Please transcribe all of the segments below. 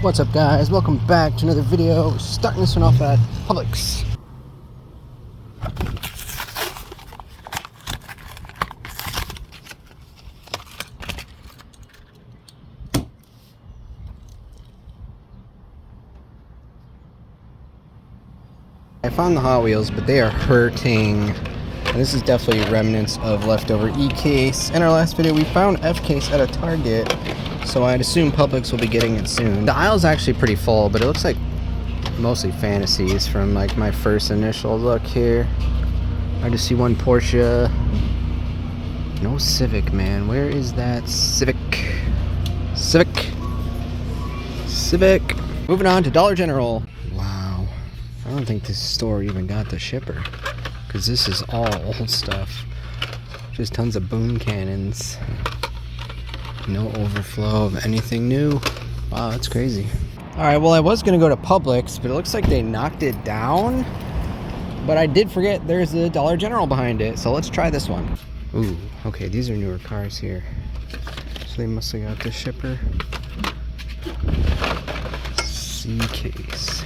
What's up, guys? Welcome back to another video. Starting this one off at Publix. I found the Hot Wheels, but they are hurting. And this is definitely remnants of leftover E-case. In our last video, we found F-case at a Target, so I'd assume Publix will be getting it soon. The aisle's actually pretty full, but it looks like mostly fantasies from like my first initial look here. I just see one Porsche. No Civic, man. Where is that Civic? Civic. Moving on to Dollar General. Wow. I don't think this store even got the shipper, because this is all old stuff. Just tons of boom cannons. No overflow of anything new. Wow, that's crazy. Alright, well, I was going to go to Publix, but it looks like they knocked it down. But I did forget there's a Dollar General behind it, so let's try this one. Ooh, okay, these are newer cars here. So they must have got the shipper. C-case.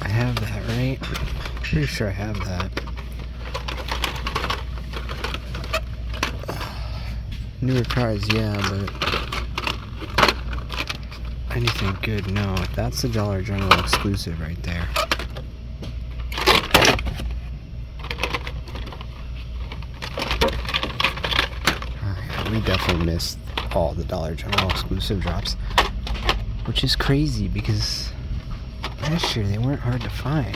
I have that, right? Pretty sure I have that. Newer cars, yeah, but anything good, no. That's the Dollar General exclusive right there. We definitely missed all the Dollar General exclusive drops, which is crazy because last year they weren't hard to find.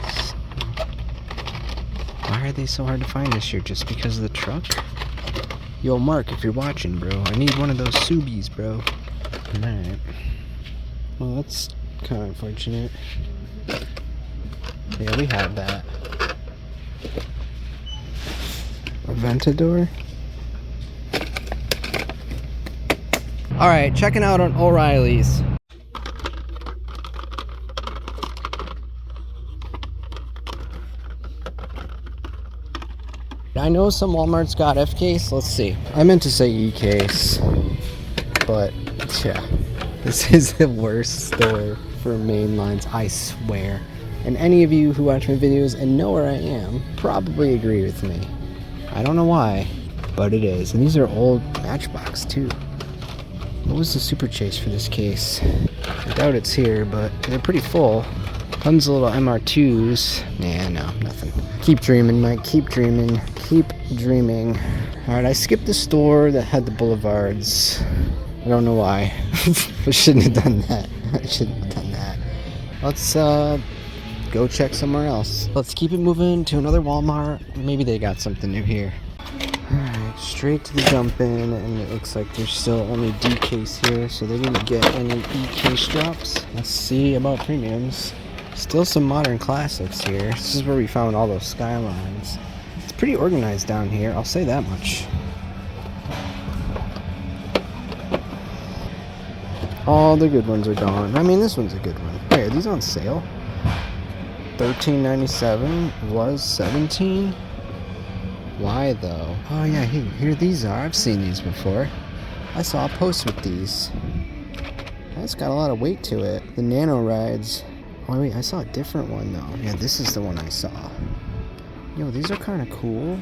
So, why are they so hard to find this year? Just because of the truck? Yo, Mark, if you're watching, bro, I need one of those Subies, bro. Alright. Well, that's kind of unfortunate. Yeah, we have that. Aventador? Alright, checking out on O'Reilly's. I know some Walmart's got F-case. Let's see. I meant to say E-case, but yeah, this is the worst store for main lines, I swear. And any of you who watch my videos and know where I am probably agree with me. I don't know why, but it is. And these are old Matchbox too. What was the super chase for this case? I doubt it's here, but they're pretty full. Tons of little MR2s. Nah, no, nothing. Keep dreaming, Mike. Keep dreaming. Keep dreaming. Alright, I skipped the store that had the boulevards. I don't know why. I shouldn't have done that. I shouldn't have done that. Let's go check somewhere else. Let's keep it moving to another Walmart. Maybe they got something new here. Alright, straight to the dump in, and it looks like there's still only D-case here, so they didn't get any E-case drops. Let's see about premiums. Still some modern classics here. This is where we found all those Skylines. It's pretty organized down here, I'll say that much. All the good ones are gone. I mean, this one's a good one. Wait, are these on sale? $13.97 was $17. Why though? Oh yeah, here these are. I've seen these before. I saw a post with these. That's got a lot of weight to it. The Nano Rides. Oh wait, I saw a different one though. Yeah, this is the one I saw. Yo, these are kind of cool.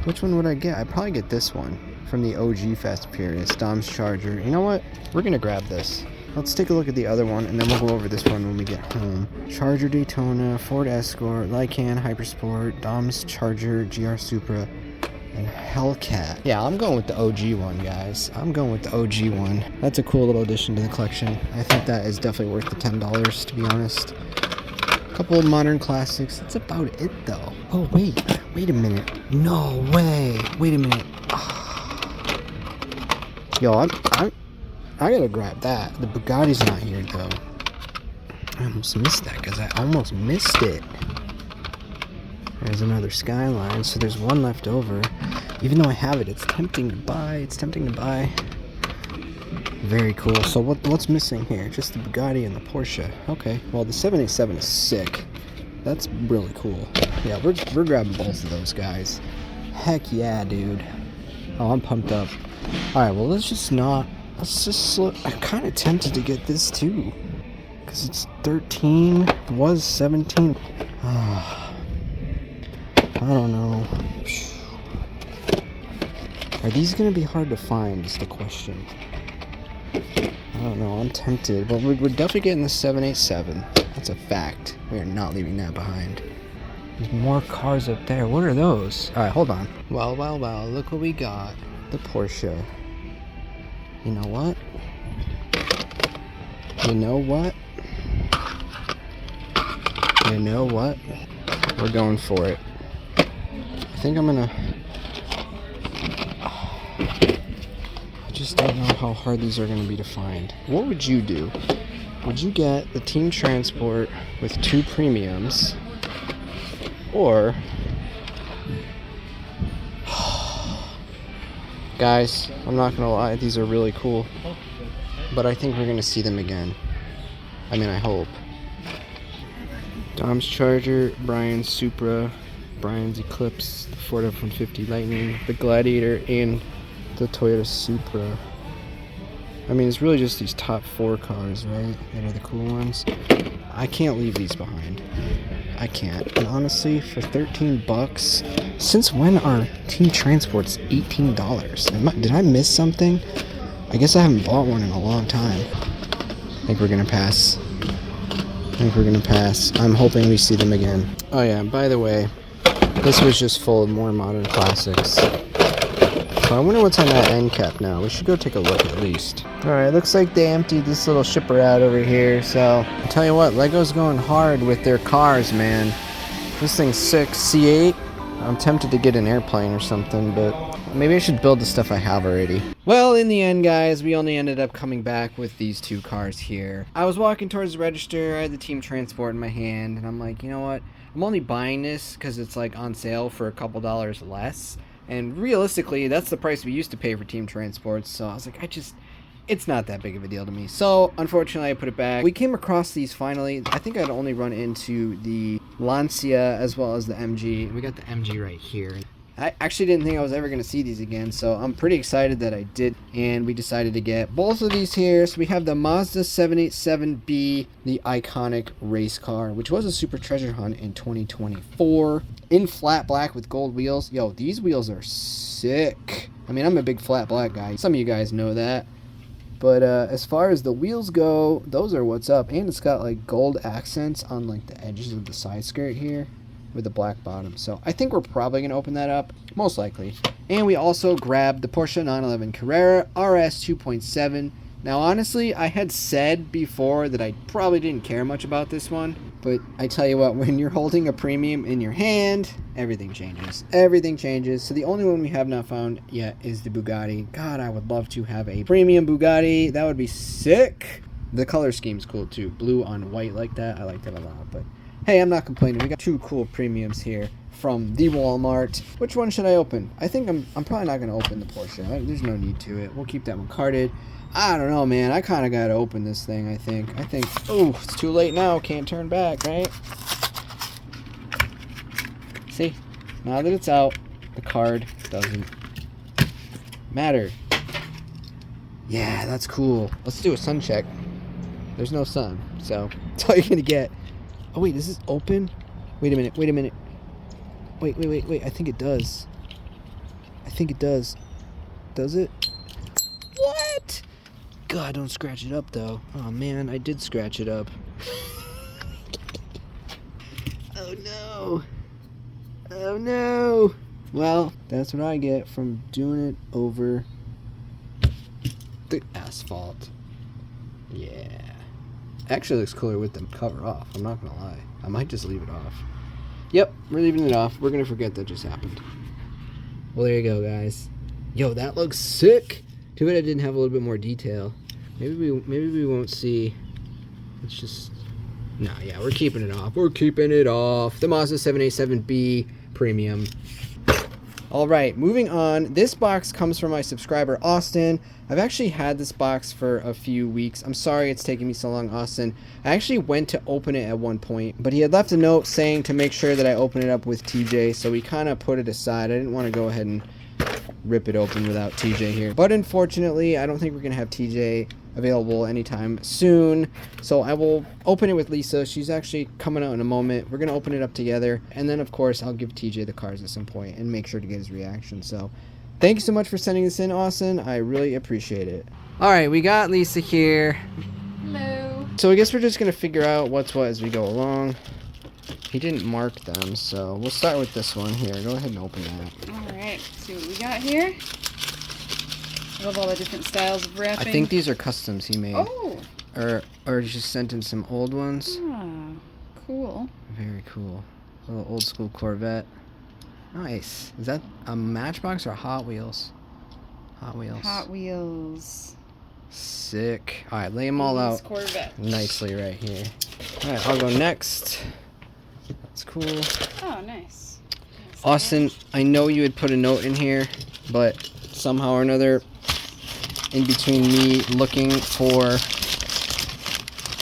Which one would I get? I'd probably get this one from the OG Fast and Furious, Dom's Charger. You know what? We're gonna grab this. Let's take a look at the other one, and then we'll go over this one when we get home. Charger Daytona, Ford Escort, Lycan Hypersport, Dom's Charger, GR Supra, and Hellcat. Yeah, I'm going with the OG one, guys. I'm going with the OG one. That's a cool little addition to the collection. I think that is definitely worth the $10, to be honest. A couple of modern classics. That's about it, though. Oh, wait a minute. No way. Wait a minute. Yo, I gotta grab that. The Bugatti's not here, though. I almost missed that, because I almost missed it. There's another Skyline, so there's one left over. Even though I have it, it's tempting to buy. It's tempting to buy. Very cool. So what's missing here? Just the Bugatti and the Porsche. Okay, well, the 787 is sick. That's really cool. Yeah, we're grabbing both of those guys. Heck yeah, dude. Oh, I'm pumped up. Alright, well, let's just look. I'm kind of tempted to get this too. Because it's 13. It was 17. I don't know. Are these going to be hard to find is the question. I don't know. I'm tempted. But we're definitely getting the 787. That's a fact. We are not leaving that behind. There's more cars up there. What are those? Alright, hold on. Well, look what we got. The Porsche. You know what? You know what? You know what? We're going for it. I think I'm gonna... I just don't know how hard these are gonna be to find. What would you do? Would you get the Team Transport with 2 premiums? Or... Guys, I'm not gonna lie, these are really cool. But I think we're gonna see them again. I mean, I hope. Dom's Charger, Brian's Supra, Brian's Eclipse, the Ford F-150 Lightning, the Gladiator, and the Toyota Supra. I mean, it's really just these top 4 cars, right? That are the cool ones. I can't leave these behind. I can't. And honestly, for 13 bucks, since when are Team Transports $18? Did I miss something? I guess I haven't bought one in a long time. I think we're gonna pass. I'm hoping we see them again. Oh yeah, and by the way, this was just full of more modern classics. So I wonder what's on that end cap now. We should go take a look at least. Alright, looks like they emptied this little shipper out over here. So, I'll tell you what, Lego's going hard with their cars, man. This thing's sick. C8. I'm tempted to get an airplane or something, but maybe I should build the stuff I have already. Well, in the end, guys, we only ended up coming back with these 2 cars here. I was walking towards the register, I had the Team Transport in my hand, and I'm like, you know what? I'm only buying this because it's like on sale for a couple dollars less. And realistically, that's the price we used to pay for Team Transports. So I was like, it's not that big of a deal to me. So unfortunately, I put it back. We came across these finally. I think I'd only run into the Lancia as well as the MG. We got the MG right here. I actually didn't think I was ever going to see these again, so I'm pretty excited that I did, and we decided to get both of these here. So we have the Mazda 787B, the iconic race car, which was a super treasure hunt in 2024, in flat black with gold wheels. Yo, these wheels are sick. I mean, I'm a big flat black guy. Some of you guys know that. But as far as the wheels go, those are what's up. And it's got like gold accents on like the edges of the side skirt here, with the black bottom. So I think we're probably going to open that up, most likely. And we also grabbed the Porsche 911 Carrera RS 2.7. Now honestly, I had said before that I probably didn't care much about this one, but I tell you what, when you're holding a premium in your hand, everything changes. Everything changes. So the only one we have not found yet is the Bugatti. God, I would love to have a premium Bugatti. That would be sick. The color scheme's cool too. Blue on white like that. I like that a lot, but hey, I'm not complaining. We got 2 cool premiums here from the Walmart. Which one should I open? I think I'm probably not going to open the Porsche. There's no need to it. We'll keep that one carded. I don't know, man. I kind of got to open this thing, I think. Oh, it's too late now. Can't turn back, right? See? Now that it's out, the card doesn't matter. Yeah, that's cool. Let's do a sun check. There's no sun, so that's all you're going to get. Oh, wait, is this open? Wait a minute. Wait, I think it does. Does it? What? God, don't scratch it up, though. Oh, man, I did scratch it up. Oh, no. Well, that's what I get from doing it over the asphalt. Yeah. Actually looks cooler with the cover off. I'm not gonna lie. I might just leave it off. Yep, we're leaving it off. We're gonna forget that just happened. Well, there you go, guys. Yo, that looks sick. Too bad I didn't have a little bit more detail. Maybe we won't see. It's just... No, yeah, we're keeping it off. We're keeping it off. The Mazda 787B Premium. Alright, moving on. This box comes from my subscriber, Austin. I've actually had this box for a few weeks. I'm sorry it's taking me so long, Austin. I actually went to open it at one point, but he had left a note saying to make sure that I open it up with TJ, so we kind of put it aside. I didn't want to go ahead and rip it open without TJ here. But unfortunately, I don't think we're going to have TJ available anytime soon. So I will open it with Lisa. She's actually coming out in a moment. We're going to open it up together. And then, of course, I'll give TJ the cars at some point and make sure to get his reaction. So thank you so much for sending this in, Austin. I really appreciate it. All right, we got Lisa here. Hello. So I guess we're just going to figure out what's what as we go along. He didn't mark them, so we'll start with this one here. Go ahead and open that. All right, see what we got here. I love all the different styles of wrapping. I think these are customs he made. Oh. Or just sent him some old ones. Ah, cool. Very cool. A little old school Corvette. Nice. Is that a Matchbox or a Hot Wheels? Hot Wheels. Hot Wheels. Sick. All right, lay them all out Corvette. nicely right here. All right, I'll go next. That's cool. Oh, nice. Austin, I know you had put a note in here, but somehow or another, in between me looking for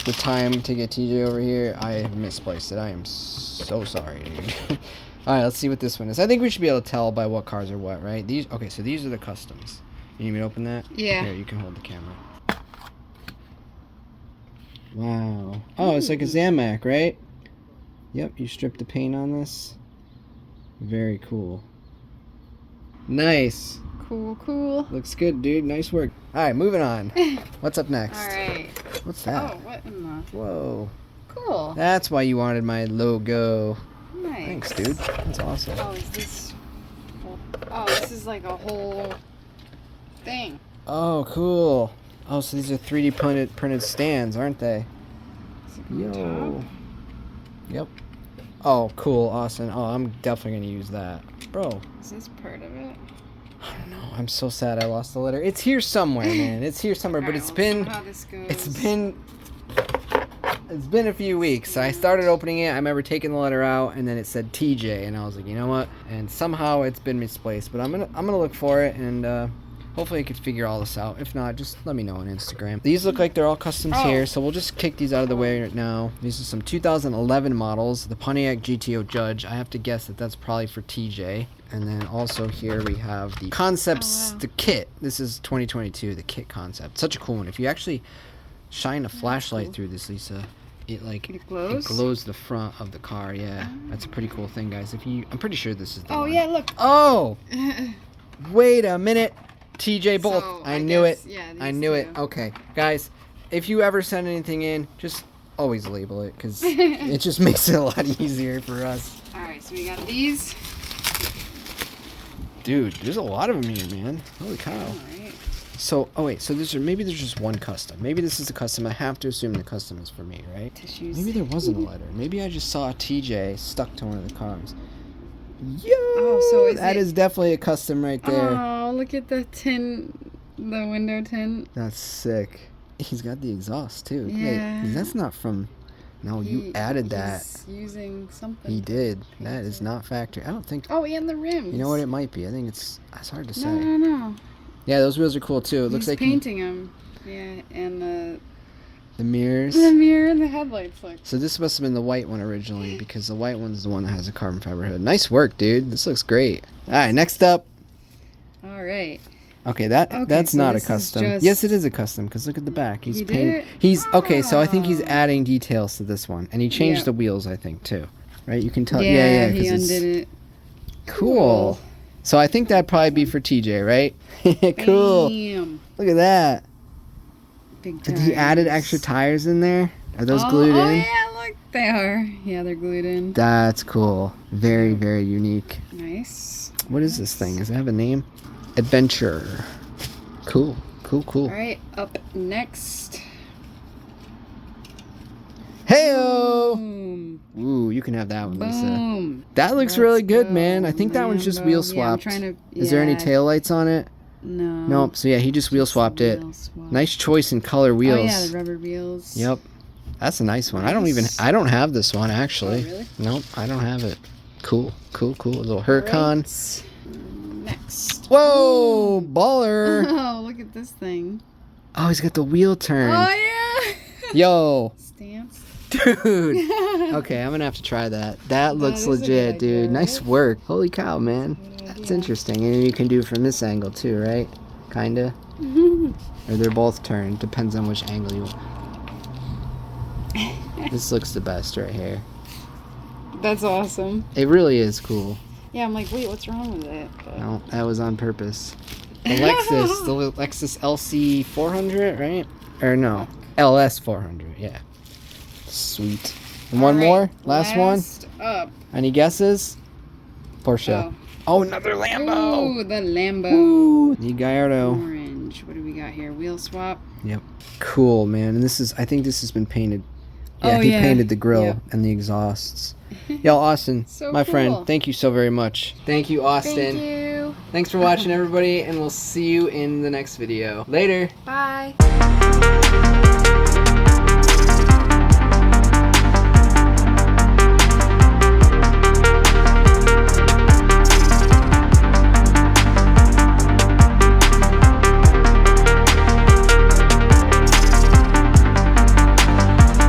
the time to get TJ over here, I misplaced it. I am so sorry, dude. All right, let's see what this one is. I think we should be able to tell by what cars are what, right? Okay, so these are the customs. You need me to open that? Yeah. Here, you can hold the camera. Wow. Oh, it's like a Zamac, right? Yep, you stripped the paint on this. Very cool. Nice. Cool, cool. Looks good, dude. Nice work. All right, moving on. What's up next? All right. What's that? Oh, what in the... Whoa. Cool. That's why you wanted my logo. Nice. Thanks, dude. That's awesome. Oh, is this... Oh, this is like a whole thing. Oh, cool. Oh, so these are 3D printed stands, aren't they? Yo. Yep. Oh, cool. Awesome. Oh, I'm definitely going to use that. Bro. Is this part of it? I don't know. I'm so sad I lost the letter. It's here somewhere, man. It's here somewhere, but it's been... How this goes. It's been a few weeks. I started opening it. I remember taking the letter out, and then it said TJ, and I was like, you know what? And somehow it's been misplaced, but I'm gonna look for it, and hopefully I could figure all this out. If not, just let me know on Instagram. These look like they're all customs here, so we'll just kick these out of the way right now. These are some 2011 models. The Pontiac GTO Judge. I have to guess that that's probably for TJ. And then also here we have the concepts, the kit. This is 2022, the kit concept. Such a cool one. If you actually shine a flashlight through this, Lisa, it glows the front of the car. Yeah, that's a pretty cool thing, guys. I'm pretty sure this is the one. Oh yeah, look. Oh, wait a minute. TJ Bolt. So, I knew it. Yeah, I knew it. Okay, guys, if you ever send anything in, just always label it, because it just makes it a lot easier for us. All right, so we got these. Dude, there's a lot of them here, man. Holy cow. All right. So, so maybe there's just one custom. Maybe this is a custom. I have to assume the custom is for me, right? Tissues. Maybe there wasn't a letter. Maybe I just saw a TJ stuck to one of the cars. Yo! Oh, so that is definitely a custom right there. Oh, look at the tint, the window tint. That's sick. He's got the exhaust too. Yeah. Wait, that's not from... No, you added that. He's using something. He did. That is not factory. I don't think... Oh, and the rims. You know what? It might be. I think it's hard to say. No. Yeah, those wheels are cool too. It looks like painting them. Yeah, and the mirrors. The mirror and the headlights look. So this must have been the white one originally, because the white one's the one that has a carbon fiber hood. Nice work, dude. This looks great. All right, next up. All right. Okay, that's so not a custom. Yes, it is a custom, because look at the back. He's painting. Okay, so I think he's adding details to this one, and he changed the wheels, I think, too. Right? You can tell. Yeah, he undid it. Cool. So I think that'd probably be for TJ, right? Cool. Bam. Look at that. Big Did he added extra tires in there? Are those glued in? Oh yeah, look, they are. Yeah, they're glued in. That's cool. Very, very unique. Nice. What is this thing? Does it have a name? Adventure. Cool. All right, up next. Hey-o! Boom. Ooh, you can have that one, Lisa. Boom. That looks really good, man. I think that one's just wheel swapped. Is there any taillights on it? No. Nope. So yeah, he just wheel swapped it. Nice choice in color wheels. Oh yeah, the rubber wheels. Yep. That's a nice one. I don't have this one actually. Oh, really? Nope, I don't have it. Cool. A little Huracan. Right. Next. Whoa, baller. Oh, look at this thing. Oh, he's got the wheel turn. Oh yeah. Yo. Stance. Dude. Okay, I'm gonna have to try that. That looks is a good legit, idea, dude. Nice right? work. Holy cow, man. That's idea. interesting. And you can do it from this angle too, right? Kinda. Or they're both turned. Depends on which angle you want. This looks the best right here. That's awesome. It really is cool. Yeah, I'm like, wait, what's wrong with it? But... No, that was on purpose. The Lexus LC 400, right? Or no, LS 400, yeah. Sweet. And one more? Last one? Up. Any guesses? Porsche. Oh, another Lambo! Ooh, the Lambo. Ooh, the Gallardo. Orange. What do we got here? Wheel swap. Yep. Cool, man. And this is, I think this has been painted. Yeah, Oh, he yeah. painted the grill Yep. and the exhausts. Yo, Austin, So my cool. friend, thank you so very much. Thank you, Austin. Thank you. Thanks for watching, everybody, and we'll see you in the next video. Later. Bye.